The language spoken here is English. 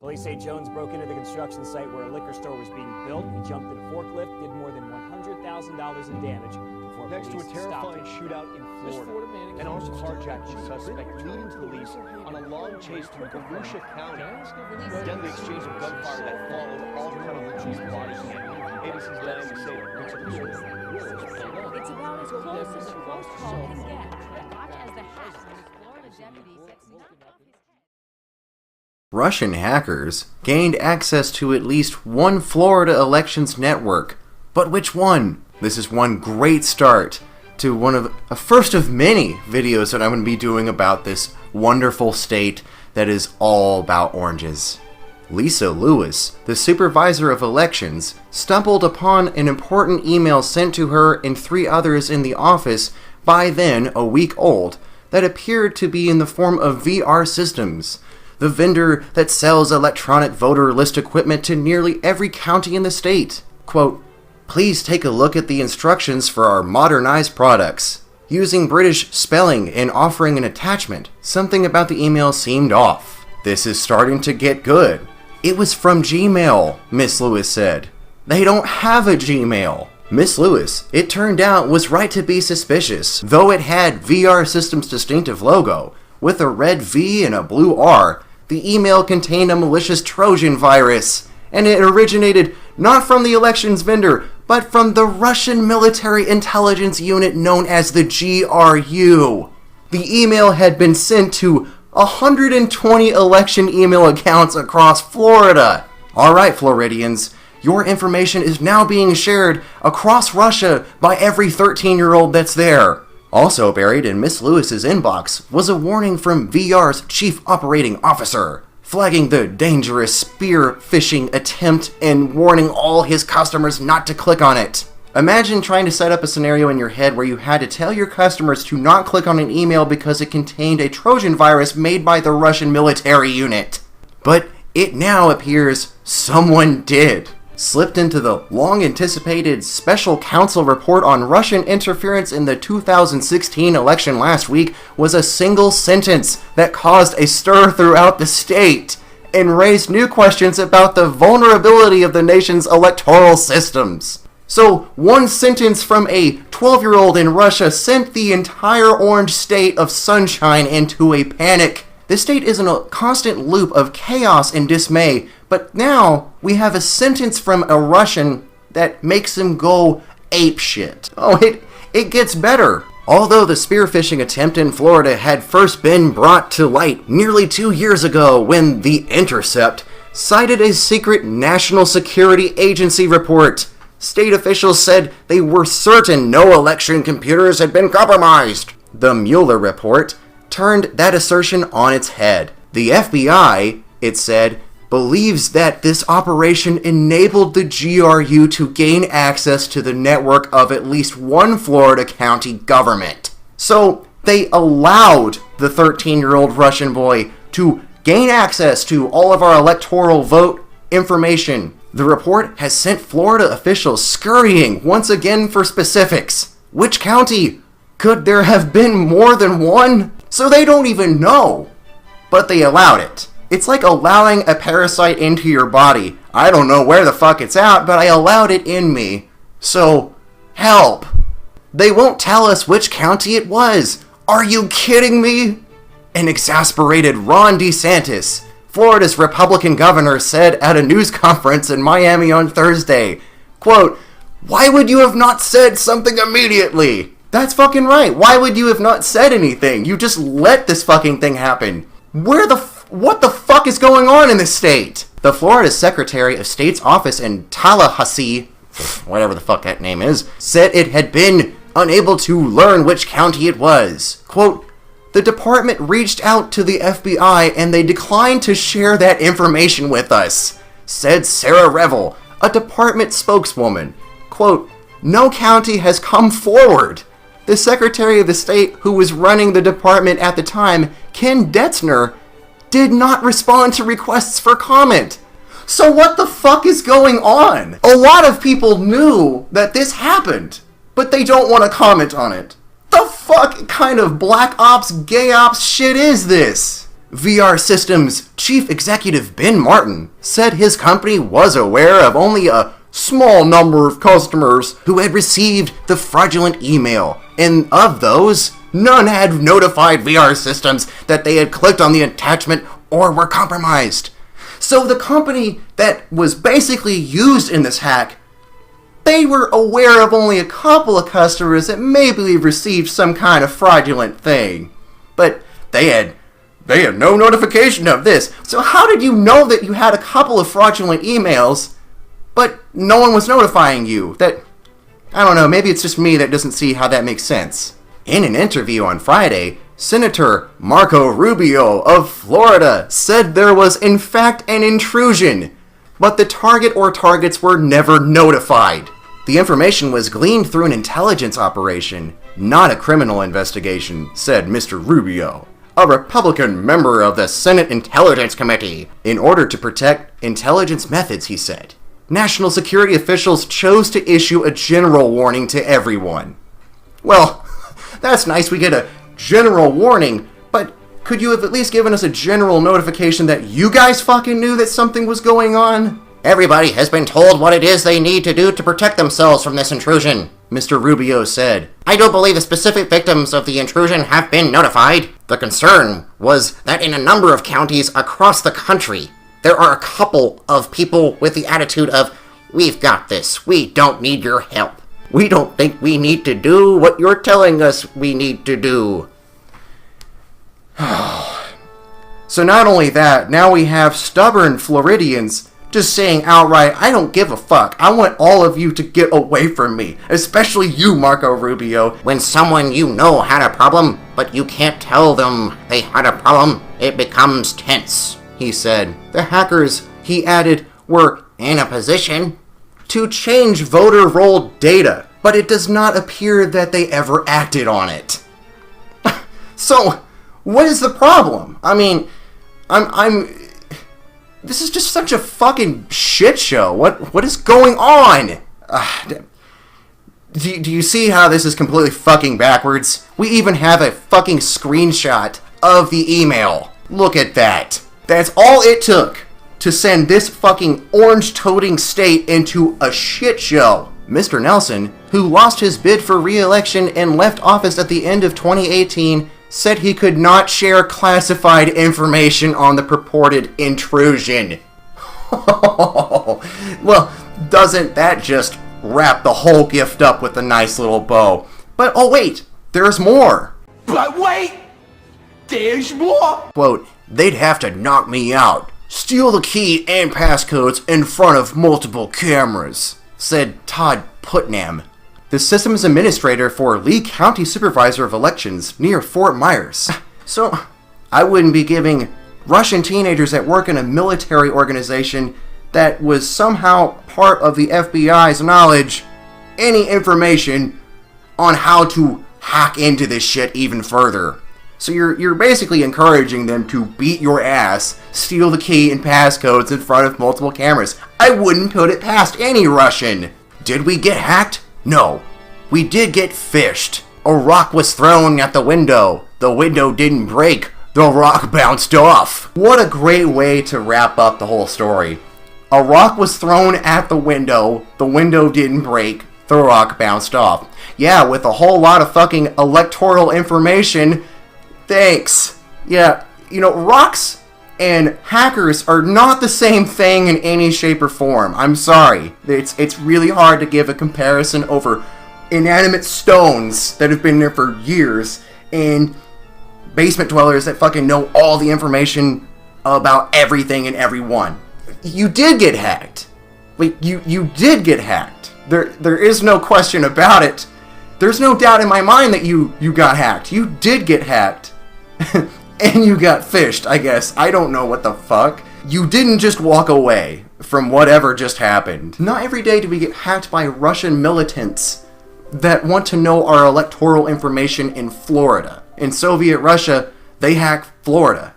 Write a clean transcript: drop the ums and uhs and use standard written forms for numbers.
Police say Jones broke into the construction site where a liquor store was being built. He jumped in a forklift, did more than $100,000 in damage before next to a terrifying shootout in Florida. An armed carjacking suspect leading police on a long chase through Volusia County. Deadly exchange of gunfire that followed, all cut on the chief's body cam. ABC's dying to say that looks like it's about as close as a close call can get. Watch as the hat on his Florida deputy sets knocked off his head. Russian hackers gained access to at least one Florida elections network. But which one? This is one great start to a first of many videos that I'm going to be doing about this wonderful state that is all about oranges. Lisa Lewis, the supervisor of elections, stumbled upon an important email sent to her and 3 others in the office, by then a week old, that appeared to be in the form of VR Systems, the vendor that sells electronic voter list equipment to nearly every county in the state. Quote, "Please take a look at the instructions for our modernized products." Using British spelling and offering an attachment, something about the email seemed off. "This is starting to get good." "It was from Gmail," Miss Lewis said. "They don't have a Gmail." Miss Lewis, it turned out, was right to be suspicious, though it had VR Systems' distinctive logo. With a red V and a blue R, the email contained a malicious Trojan virus, and it originated not from the elections vendor, but from the Russian military intelligence unit known as the GRU. The email had been sent to 120 election email accounts across Florida. Alright, Floridians, your information is now being shared across Russia by every 13-year-old that's there. Also buried in Miss Lewis's inbox was a warning from VR's chief operating officer, flagging the dangerous spear phishing attempt and warning all his customers not to click on it. Imagine trying to set up a scenario in your head where you had to tell your customers to not click on an email because it contained a Trojan virus made by the Russian military unit. But it now appears someone did. Slipped into the long-anticipated Special Counsel report on Russian interference in the 2016 election last week was a single sentence that caused a stir throughout the state and raised new questions about the vulnerability of the nation's electoral systems. So, one sentence from a 12-year-old in Russia sent the entire orange state of sunshine into a panic. The state is in a constant loop of chaos and dismay, but now we have a sentence from a Russian that makes him go apeshit. Oh, it gets better. Although the spear phishing attempt in Florida had first been brought to light nearly 2 years ago when The Intercept cited a secret National Security Agency report. State officials said they were certain no election computers had been compromised. The Mueller report turned that assertion on its head. The FBI, it said, believes that this operation enabled the GRU to gain access to the network of at least one Florida county government. So they allowed the 13-year-old Russian boy to gain access to all of our electoral vote information. The report has sent Florida officials scurrying once again for specifics. Which county? Could there have been more than one? So they don't even know. But they allowed it. It's like allowing a parasite into your body. I don't know where the fuck it's at, but I allowed it in me. So, help. They won't tell us which county it was. Are you kidding me? An exasperated Ron DeSantis, Florida's Republican governor, said at a news conference in Miami on Thursday, quote, "Why would you have not said something immediately?" That's fucking right. Why would you have not said anything? You just let this fucking thing happen. What the fuck is going on in this state? The Florida Secretary of State's office in Tallahassee, whatever the fuck that name is, said it had been unable to learn which county it was. Quote, "The department reached out to the FBI and they declined to share that information with us," said Sarah Revel, a department spokeswoman. Quote, "No county has come forward." The Secretary of the State, who was running the department at the time, Ken Detzner, did not respond to requests for comment. So what the fuck is going on? A lot of people knew that this happened, but they don't want to comment on it. The fuck kind of black ops, gay ops shit is this? VR Systems chief executive Ben Martin said his company was aware of only a small number of customers who had received the fraudulent email, and of those, none had notified VR Systems that they had clicked on the attachment or were compromised. So the company that was basically used in this hack, they were aware of only a couple of customers that maybe received some kind of fraudulent thing. But they had no notification of this. So how did you know that you had a couple of fraudulent emails, but no one was notifying you? I don't know, maybe it's just me that doesn't see how that makes sense. In an interview on Friday, Senator Marco Rubio of Florida said there was in fact an intrusion, but the target or targets were never notified. The information was gleaned through an intelligence operation, not a criminal investigation, said Mr. Rubio, a Republican member of the Senate Intelligence Committee. In order to protect intelligence methods, he said, national security officials chose to issue a general warning to everyone. Well, that's nice, we get a general warning, but could you have at least given us a general notification that you guys fucking knew that something was going on? Everybody has been told what it is they need to do to protect themselves from this intrusion, Mr. Rubio said. I don't believe the specific victims of the intrusion have been notified. The concern was that in a number of counties across the country, there are a couple of people with the attitude of, we've got this, we don't need your help. We don't think we need to do what you're telling us we need to do. So not only that, now we have stubborn Floridians just saying outright, I don't give a fuck. I want all of you to get away from me. Especially you, Marco Rubio. When someone you know had a problem, but you can't tell them they had a problem, it becomes tense, he said. The hackers, he added, were in a position to change voter roll data, but it does not appear that they ever acted on it. So, what is the problem? I mean, this is just such a fucking shit show. What is going on? Do you see how this is completely fucking backwards? We even have a fucking screenshot of the email. Look at that. That's all it took to send this fucking orange-toting state into a shit show. Mr. Nelson, who lost his bid for re-election and left office at the end of 2018, said he could not share classified information on the purported intrusion. Well, doesn't that just wrap the whole gift up with a nice little bow? But oh wait, there's more. But wait, there's more. Quote, they'd have to knock me out, steal the key and passcodes in front of multiple cameras, said Todd Putnam, the systems administrator for Lee County Supervisor of Elections near Fort Myers. So, I wouldn't be giving Russian teenagers that work in a military organization that was somehow part of the FBI's knowledge any information on how to hack into this shit even further. So you're basically encouraging them to beat your ass, steal the key and passcodes in front of multiple cameras. I wouldn't put it past any Russian. Did we get hacked? No. We did get phished. A rock was thrown at the window. The window didn't break. The rock bounced off. What a great way to wrap up the whole story. A rock was thrown at the window didn't break, the rock bounced off. Yeah, with a whole lot of fucking electoral information. Thanks. Yeah, rocks and hackers are not the same thing in any shape or form. I'm sorry. It's really hard to give a comparison over inanimate stones that have been there for years and basement dwellers that fucking know all the information about everything and everyone. You did get hacked. Like, you did get hacked. There is no question about it. There's no doubt in my mind that you got hacked. You did get hacked. And you got phished, I guess. I don't know what the fuck. You didn't just walk away from whatever just happened. Not every day do we get hacked by Russian militants that want to know our electoral information in Florida. In Soviet Russia, they hacked Florida.